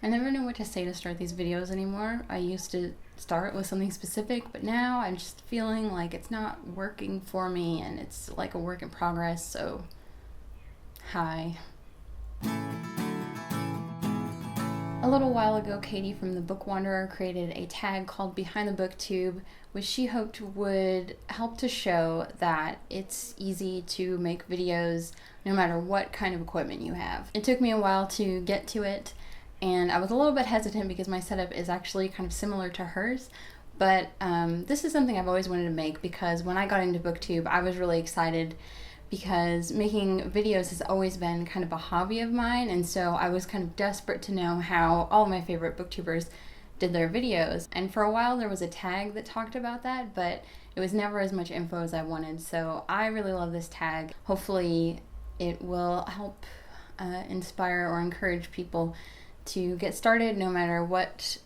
I never know what to say to start these videos anymore. I used to start with something specific, but now I'm just feeling like it's not working for me and it's like a work in progress, so hi. A little while ago, Katie from the Book Wanderer created a tag called Behind the Booktube, which she hoped would help to show that it's easy to make videos no matter what kind of equipment you have. It took me a while to get to it, and I was a little bit hesitant because my setup is actually kind of similar to hers, but this is something I've always wanted to make because when I got into Booktube, I was really excited because making videos has always been kind of a hobby of mine, and so I was kind of desperate to know how all of my favorite booktubers did their videos. And for a while there was a tag that talked about that, but it was never as much info as I wanted, so I really love this tag. Hopefully it will help inspire or encourage people to get started no matter what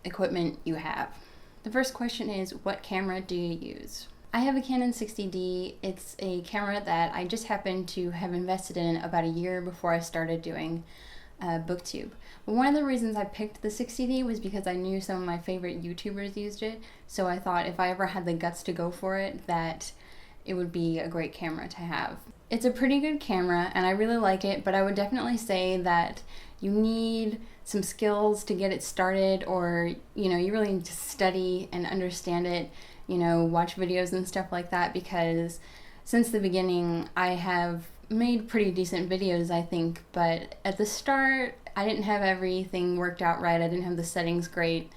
equipment you have. The first question is, what camera do you use? I have a Canon 60D. It's a camera that I just happened to have invested in about a year before I started doing Booktube. But one of the reasons I picked the 60D was because I knew some of my favorite YouTubers used it, so I thought if I ever had the guts to go for it, that it would be a great camera to have. It's a pretty good camera and I really like it, but I would definitely say that you need some skills to get it started, or you really need to study and understand it, watch videos and stuff like that, because since the beginning I have made pretty decent videos, I think, but at the start I didn't have everything worked out right. I didn't have the settings great,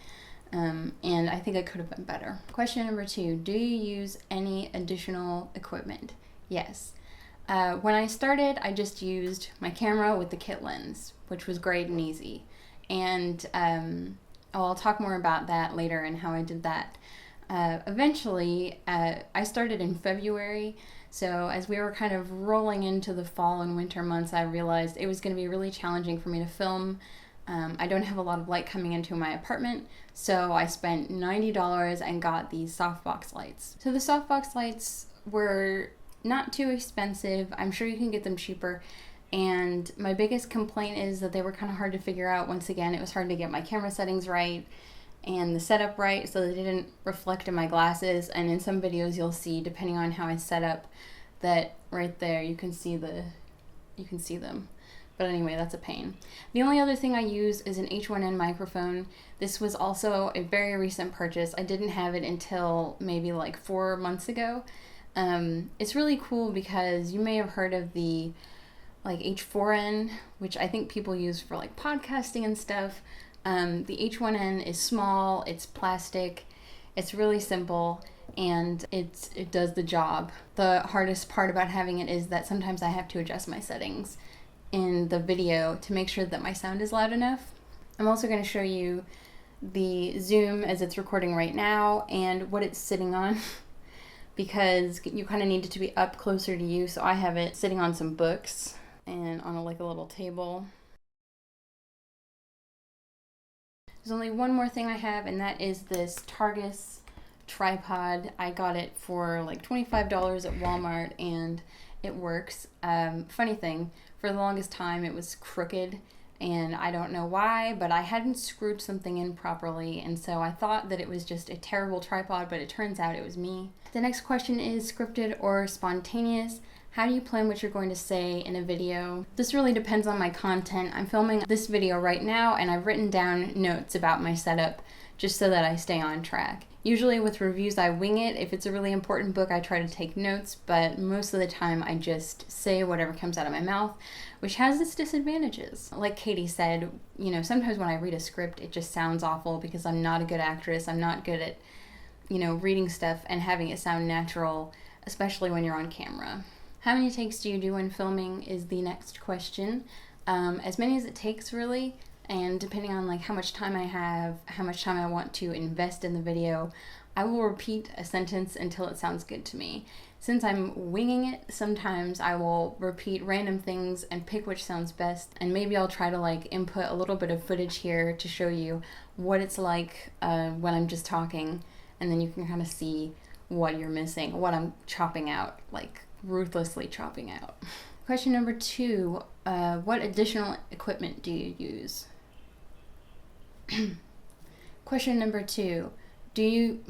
and I think I could have been better. Question number 2, do you use any additional equipment? Yes. When I started, I just used my camera with the kit lens, which was great and easy. And I'll talk more about that later and how I did that. Eventually, I started in February, so as we were kind of rolling into the fall and winter months, I realized it was going to be really challenging for me to film. I don't have a lot of light coming into my apartment, so I spent $90 and got these softbox lights. So the softbox lights were not too expensive. I'm sure you can get them cheaper. And my biggest complaint is that they were kind of hard to figure out. Once again, it was hard to get my camera settings right and the setup right so that they didn't reflect in my glasses. And in some videos you'll see, depending on how I set up, that right there you can see them. But anyway, that's a pain. The only other thing I use is an H1N microphone. This was also a very recent purchase. I didn't have it until maybe like 4 months ago. It's really cool because you may have heard of the like H4N, which I think people use for like podcasting and stuff. The H1N is small, it's plastic, it's really simple, and it does the job. The hardest part about having it is that sometimes I have to adjust my settings in the video to make sure that my sound is loud enough. I'm also going to show you the zoom as it's recording right now and what it's sitting on. Because you kind of need it to be up closer to you, so I have it sitting on some books and on a little table. There's only one more thing I have, and that is this Targus tripod. I got it for like $25 at Walmart, and it works. Funny thing, for the longest time it was crooked, and I don't know why, but I hadn't screwed something in properly, and so I thought that it was just a terrible tripod, but it turns out it was me. The next question is scripted or spontaneous. How do you plan what you're going to say in a video? This really depends on my content. I'm filming this video right now, and I've written down notes about my setup just so that I stay on track. Usually with reviews I wing it. If it's a really important book, I try to take notes, but most of the time I just say whatever comes out of my mouth, which has its disadvantages. Like Katie said, sometimes when I read a script it just sounds awful because I'm not a good actress. I'm not good at, reading stuff and having it sound natural, especially when you're on camera. How many takes do you do when filming is the next question. As many as it takes, really. And depending on how much time I have, how much time I want to invest in the video, I will repeat a sentence until it sounds good to me. Since I'm winging it, sometimes I will repeat random things and pick which sounds best, and maybe I'll try to input a little bit of footage here to show you what it's like when I'm just talking, and then you can kind of see what you're missing, what I'm chopping out, ruthlessly chopping out. Question number 2, what additional equipment do you use? Question number 2. Do you...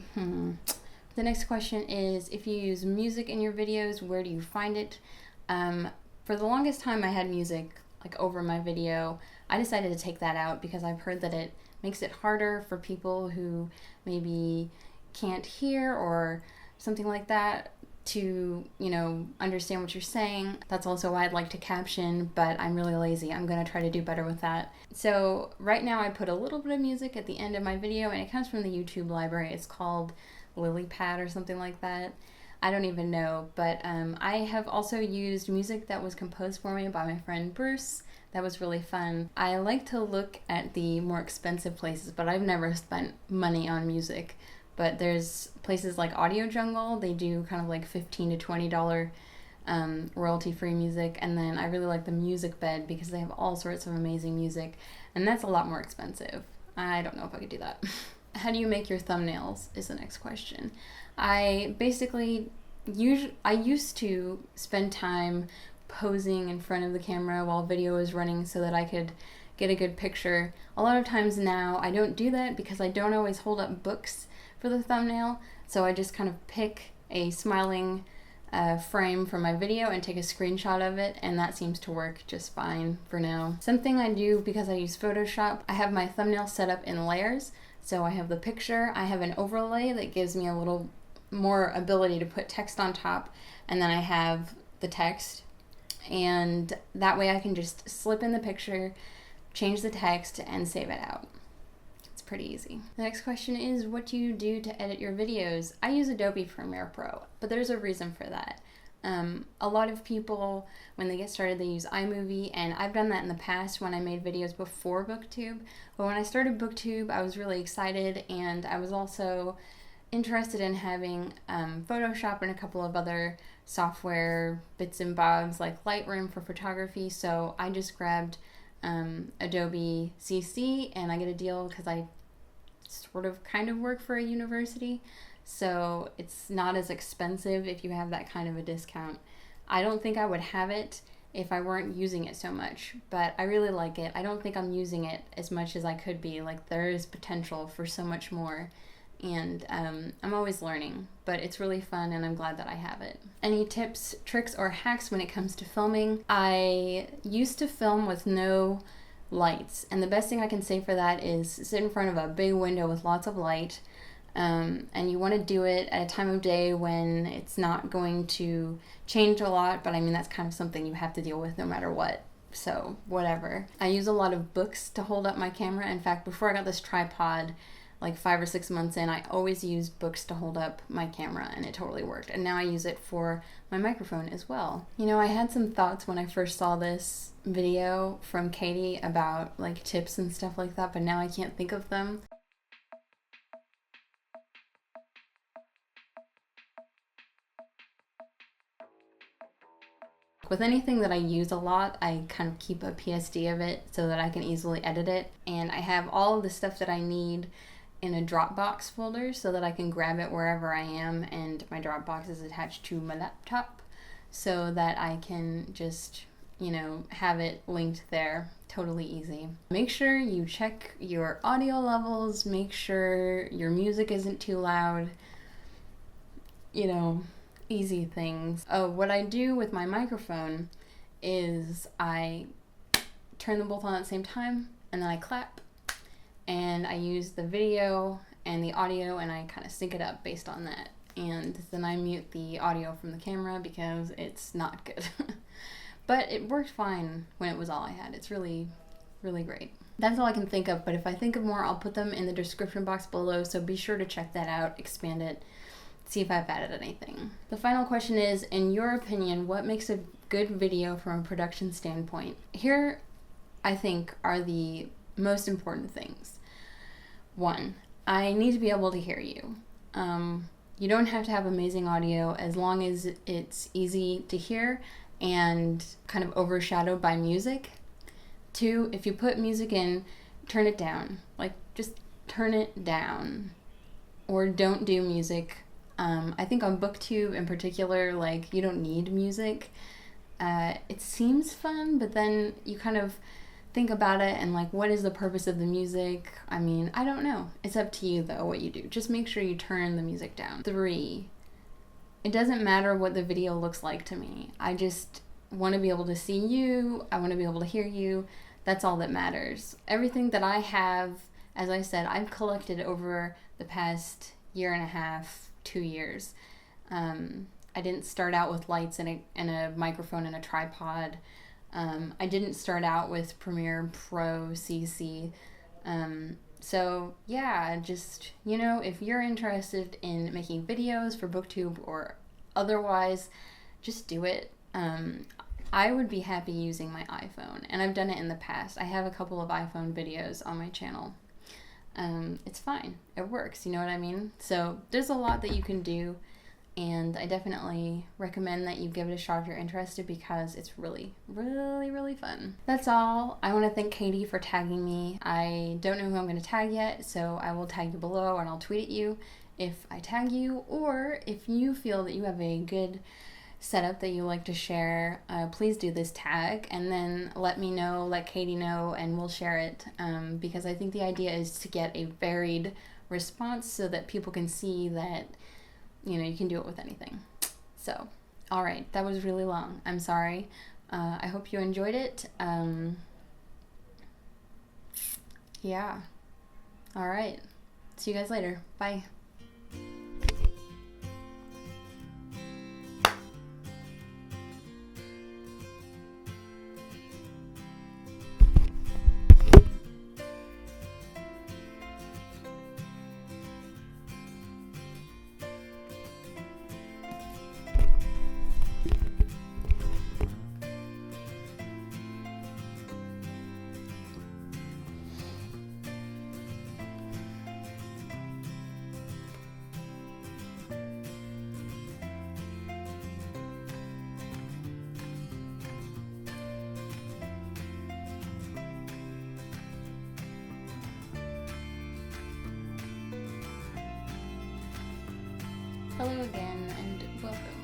The next question is, if you use music in your videos, where do you find it? For the longest time I had music like over my video. I decided to take that out because I've heard that it makes it harder for people who maybe can't hear or something like that to, understand what you're saying. That's also why I'd like to caption, but I'm really lazy. I'm going to try to do better with that. So right now I put a little bit of music at the end of my video, and it comes from the YouTube library. It's called Lilypad or something like that. I don't even know, but I have also used music that was composed for me by my friend Bruce. That was really fun. I like to look at the more expensive places, but I've never spent money on music. But there's places like Audio Jungle. They do kind of like $15 to $20 royalty-free music. And then I really like the Music Bed because they have all sorts of amazing music. And that's a lot more expensive. I don't know if I could do that. How do you make your thumbnails is the next question. I basically I used to spend time posing in front of the camera while video was running so that I could get a good picture. A lot of times now I don't do that because I don't always hold up books for the thumbnail, so I just kind of pick a smiling frame from my video and take a screenshot of it, and that seems to work just fine for now. Something I do because I use Photoshop, I have my thumbnail set up in layers. So I have the picture, I have an overlay that gives me a little more ability to put text on top, and then I have the text, and that way I can just slip in the picture, change the text, and save it out. It's pretty easy. The next question is, what do you do to edit your videos? I use Adobe Premiere Pro, but there's a reason for that. A lot of people, when they get started, they use iMovie, and I've done that in the past when I made videos before Booktube. But when I started Booktube, I was really excited, and I was also interested in having Photoshop and a couple of other software bits and bobs like Lightroom for photography. So I just grabbed Adobe CC, and I get a deal because I sort of kind of work for a university. So it's not as expensive if you have that kind of a discount. I don't think I would have it if I weren't using it so much, but I really like it. I don't think I'm using it as much as I could be. Like, there is potential for so much more, and I'm always learning, but it's really fun, and I'm glad that I have it. Any tips, tricks, or hacks when it comes to filming? I used to film with no lights, and the best thing I can say for that is sit in front of a big window with lots of light. And you want to do it at a time of day when it's not going to change a lot, but I mean, that's kind of something you have to deal with no matter what, so whatever. I use a lot of books to hold up my camera. In fact, before I got this tripod, like 5 or 6 months in, I always used books to hold up my camera, and it totally worked. And now I use it for my microphone as well. I had some thoughts when I first saw this video from Katie about like tips and stuff like that, but now I can't think of them. With anything that I use a lot, I kind of keep a PSD of it so that I can easily edit it. And I have all of the stuff that I need in a Dropbox folder so that I can grab it wherever I am, and my Dropbox is attached to my laptop so that I can just, have it linked there. Totally easy. Make sure you check your audio levels, make sure your music isn't too loud, easy things. Oh, what I do with my microphone is I turn them both on at the same time, and then I clap, and I use the video and the audio, and I kind of sync it up based on that. And then I mute the audio from the camera because it's not good. But it worked fine when it was all I had. It's really, really great. That's all I can think of, but if I think of more, I'll put them in the description box below, so be sure to check that out, expand it, see if I've added anything. The final question is, in your opinion, what makes a good video from a production standpoint? Here, I think, are the most important things. 1, I need to be able to hear you. You don't have to have amazing audio as long as it's easy to hear and kind of overshadowed by music. 2, if you put music in, turn it down. Like, just turn it down. Or don't do music. I think on Booktube in particular, like, you don't need music. It seems fun, but then you kind of think about it and like, what is the purpose of the music? I mean, I don't know. It's up to you though what you do. Just make sure you turn the music down. 3, it doesn't matter what the video looks like to me. I just want to be able to see you. I want to be able to hear you. That's all that matters. Everything that I have, as I said, I've collected over the past year and a half, 2 years. I didn't start out with lights and a microphone and a tripod. I didn't start out with Premiere Pro CC. So yeah, just, you know, if you're interested in making videos for Booktube or otherwise, just do it. I would be happy using my iPhone, and I've done it in the past. I have a couple of iPhone videos on my channel. It's fine. It works, you know what I mean? So there's a lot that you can do, and I definitely recommend that you give it a shot if you're interested, because it's really, really, really fun. That's all. I want to thank Katie for tagging me. I don't know who I'm going to tag yet, so I will tag you below and I'll tweet at you if I tag you, or if you feel that you have a good setup that you like to share, please do this tag and then let me know, let Katie know, and we'll share it, because I think the idea is to get a varied response so that people can see that, you know, you can do it with anything. So, all right, that was really long. I'm sorry. I hope you enjoyed it. Yeah. All right. See you guys later. Bye. Hello again, and welcome.